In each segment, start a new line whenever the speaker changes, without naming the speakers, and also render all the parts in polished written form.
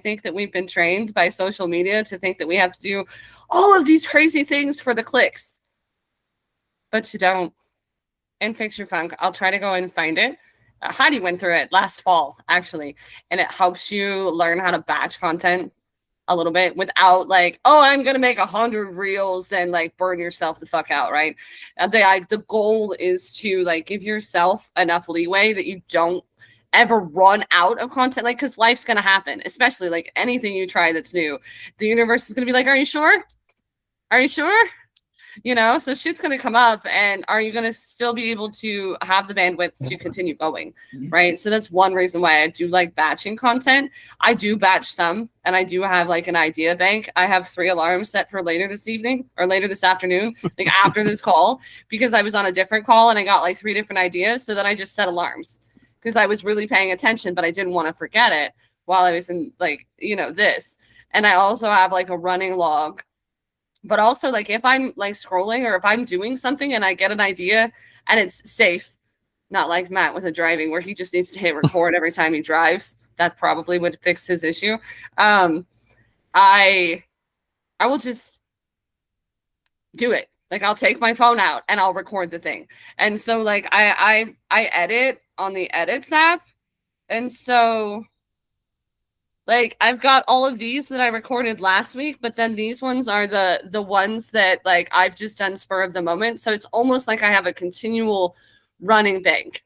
think that we've been trained by social media to think that we have to do all of these crazy things for the clicks, but you don't. And Fix Your Funk, I'll try to go and find it. Heidi went through it last fall, actually, and it helps you learn how to batch content a little bit without like, oh, I'm gonna make 100 reels and like burn yourself the fuck out, right? The goal is to like give yourself enough leeway that you don't ever run out of content, like, because life's gonna happen, especially like anything you try that's new. The universe is gonna be like, are you sure? Are you sure? So shit's going to come up, and are you going to still be able to have the bandwidth to continue going, right? So that's one reason why I do like batching content. I do batch some, and I do have like an idea bank. I have 3 alarms set for later this evening or later this afternoon, like after this call, because I was on a different call and I got like 3 different ideas. So then I just set alarms because I was really paying attention, but I didn't want to forget it while I was in like, this. And I also have like a running log. But also, like, if I'm like scrolling or if I'm doing something and I get an idea and it's safe, not like Matt with the driving where he just needs to hit record every time he drives, that probably would fix his issue. I will just do it. Like, I'll take my phone out and I'll record the thing. And so like I edit on the edits app. And so like I've got all of these that I recorded last week, but then these ones are the ones that like I've just done spur of the moment. So it's almost like I have a continual running bank,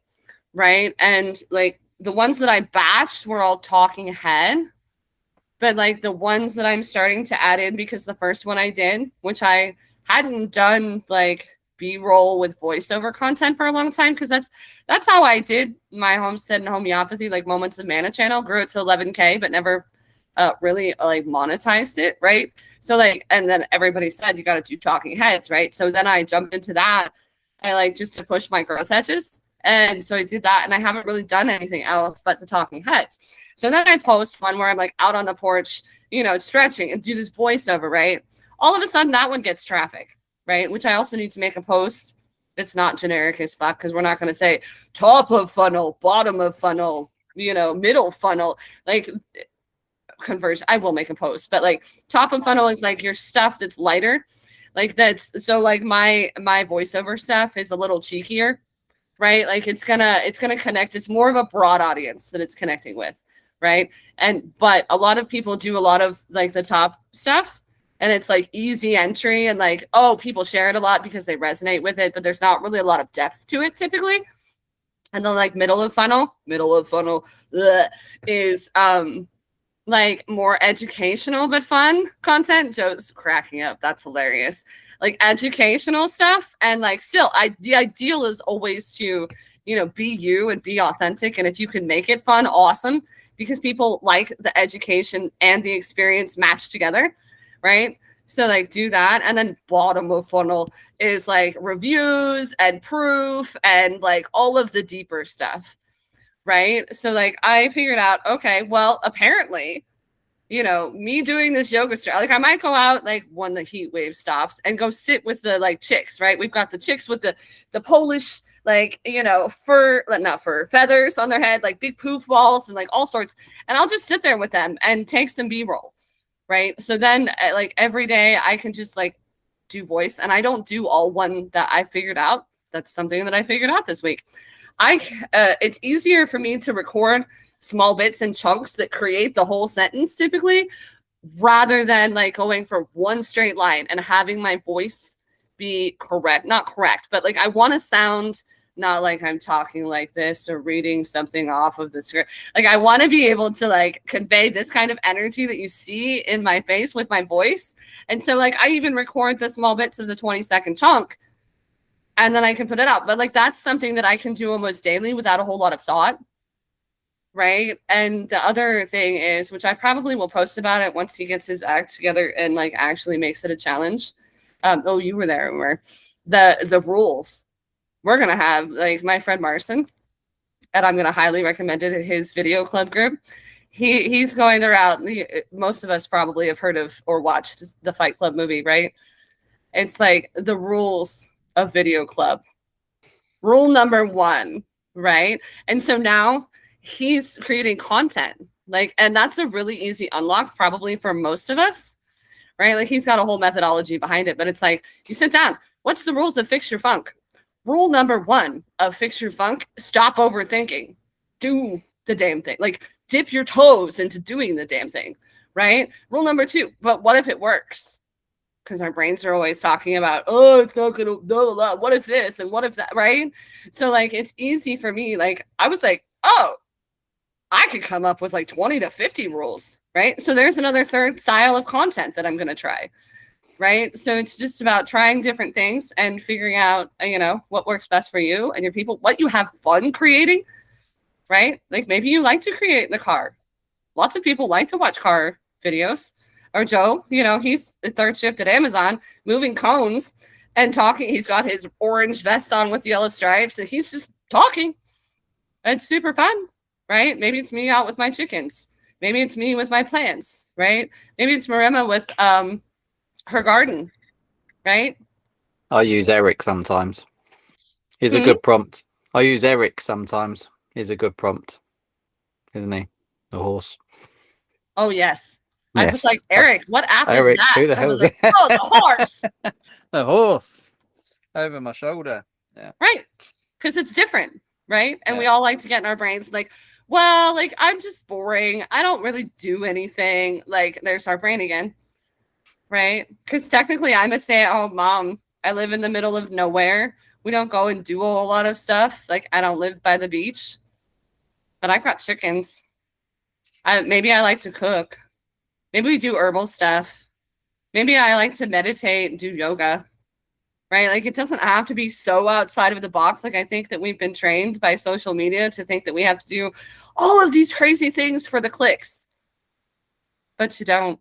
right? And like the ones that I batched were all talking head, but like the ones that I'm starting to add in, because the first one I did, which I hadn't done like B-roll with voiceover content for a long time, because that's how I did my homestead and homeopathy, like Moments of Mana channel, grew it to 11K, but never really like monetized it, right? So like, and then everybody said you got to do talking heads, right? So then I jumped into that, I like just to push my growth edges, and so I did that, and I haven't really done anything else but the talking heads. So then I post one where I'm like out on the porch, stretching and do this voiceover, right? All of a sudden that one gets traffic, right? Which I also need to make a post. It's not generic as fuck, because we're not going to say top of funnel, bottom of funnel, middle funnel, like conversion. I will make a post, but like top of funnel is like your stuff that's lighter. Like that's, so like my voiceover stuff is a little cheekier, right? Like it's gonna connect. It's more of a broad audience that it's connecting with, right? But a lot of people do a lot of like the top stuff, and it's like easy entry, and like, oh, people share it a lot because they resonate with it, but there's not really a lot of depth to it typically. And then like middle of funnel is like more educational but fun content. Joe's cracking up. That's hilarious. Like educational stuff, and like still, the ideal is always to, be you and be authentic. And if you can make it fun, awesome, because people like the education and the experience matched together, right? So like do that. And then bottom of funnel is like reviews and proof and like all of the deeper stuff, right? So like I figured out, okay, well, apparently, me doing this yoga like I might go out like when the heat wave stops and go sit with the like chicks, right? We've got the chicks with the Polish like, fur, not fur, feathers on their head, like big poof balls and like all sorts. And I'll just sit there with them and take some B-roll, right? So then like every day I can just like do voice, and I don't do all one that I figured out. That's something that I figured out this week. It's easier for me to record small bits and chunks that create the whole sentence typically, rather than like going for one straight line and having my voice be not correct, but like I want to sound not like I'm talking like this or reading something off of the script. Like I want to be able to like convey this kind of energy that you see in my face with my voice. And so like I even record the small bits of the 20-second chunk, and then I can put it out. But like that's something that I can do almost daily without a whole lot of thought, right? And the other thing is, which I probably will post about it once he gets his act together and like actually makes it a challenge. Oh, you were there, Umar. The rules. We're going to have like my friend Marcin, and I'm going to highly recommend it in his video club group. He's going around. Most of us probably have heard of or watched the Fight Club movie, right? It's like the rules of video club. Rule number 1, right? And so now he's creating content Like, and that's a really easy unlock probably for most of us, right? Like he's got a whole methodology behind it, but it's like you sit down. What's the rules of Fix Your Funk? Rule number 1 of Fix Your Funk: stop overthinking. Do the damn thing. Like dip your toes into doing the damn thing, right? Rule number 2: but what if it works? Because our brains are always talking about, oh, it's not gonna, blah, blah, blah. What if this and what if that, right? So like it's easy for me. Like I was like, oh, I could come up with like 20 to 50 rules, right? So there's another third style of content that I'm going to try, right? So it's just about trying different things and figuring out, what works best for you and your people, what you have fun creating, right? Like maybe you like to create in the car. Lots of people like to watch car videos. Or Joe, he's the third shift at Amazon, moving cones and talking. He's got his orange vest on with yellow stripes and he's just talking. It's super fun, right? Maybe it's me out with my chickens. Maybe it's me with my plants, right? Maybe it's Maremma with her garden, right?
I use Eric sometimes. He's a good prompt. I use Eric sometimes. He's a good prompt, isn't he? The horse.
Oh, yes.
Yes.
I was like, Eric, what app
Eric,
is that?
who the hell is it?
Oh, the horse.
The horse. Over my shoulder. Yeah.
Right. Because it's different, right? And we all like to get in our brains like, well, like I'm just boring. I don't really do anything. Like there's our brain again, right? Because technically I'm a stay-at-home mom. I live in the middle of nowhere. We don't go and do a whole lot of stuff. Like I don't live by the beach, but I've got chickens. Maybe I like to cook. Maybe we do herbal stuff. Maybe I like to meditate and do yoga, right? Like it doesn't have to be so outside of the box. Like I think that we've been trained by social media to think that we have to do all of these crazy things for the clicks, but you don't.